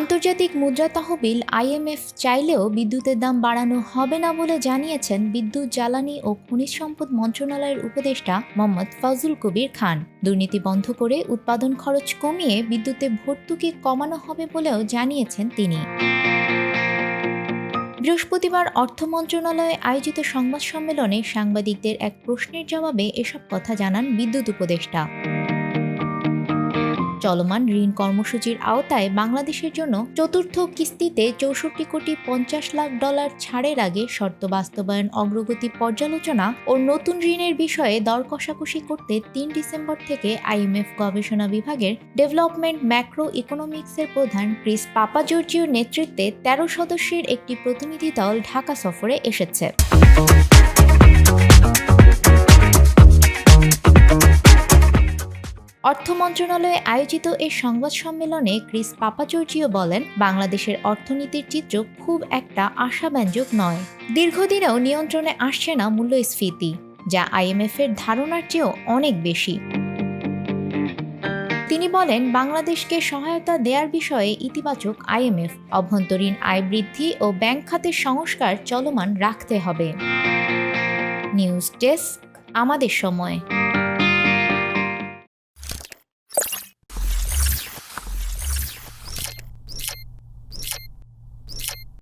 আন্তর্জাতিক মুদ্রা তহবিল IMF চাইলেও বিদ্যুতের দাম বাড়ানো হবে না বলে জানিয়েছেন বিদ্যুৎ, জ্বালানি ও খনিজ সম্পদ মন্ত্রণালয়ের উপদেষ্টা মোহাম্মদ ফজলুল কবির খান। দুর্নীতি বন্ধ করে উৎপাদন খরচ কমিয়ে বিদ্যুতে ভর্তুকি কমানো হবে বলেও জানিয়েছেন তিনি। বৃহস্পতিবার অর্থ মন্ত্রণালয়ে আয়োজিত সংবাদ সম্মেলনে সাংবাদিকদের এক প্রশ্নের জবাবে এসব কথা জানান বিদ্যুৎ উপদেষ্টা। চলমান ঋণ কর্মসূচির আওতায় বাংলাদেশের জন্য চতুর্থ কিস্তিতে 64,50,00,000 ছাড়ের আগে শর্ত বাস্তবায়ন অগ্রগতি পর্যালোচনা ও নতুন ঋণের বিষয়ে দর কষাকষি করতে 3 ডিসেম্বর থেকে IMF গবেষণা বিভাগের ডেভেলপমেন্ট ম্যাক্রো ইকোনমিক্সের প্রধান ক্রিস পাপাজর্জিওর নেতৃত্বে 13 সদস্যের একটি প্রতিনিধি দল ঢাকা সফরে এসেছে। অর্থ মন্ত্রণালয়ে আয়োজিত এই সংবাদ সম্মেলনে ক্রিস পাপাজর্জিও বলেন, বাংলাদেশের অর্থনীতির চিত্র খুব একটা আশাব্যঞ্জক নয়। দীর্ঘদিনেও নিয়ন্ত্রণে আসছে না মূল্যস্ফীতি, যা IMF এর ধারণার চেয়েও অনেক বেশি। তিনি বলেন, বাংলাদেশকে সহায়তা দেওয়ার বিষয়ে ইতিবাচক IMF, অভ্যন্তরীণ আয় বৃদ্ধি ও ব্যাংক খাতের সংস্কার চলমান রাখতে হবে। নিউজ ডেস্ক, আমাদের সময়।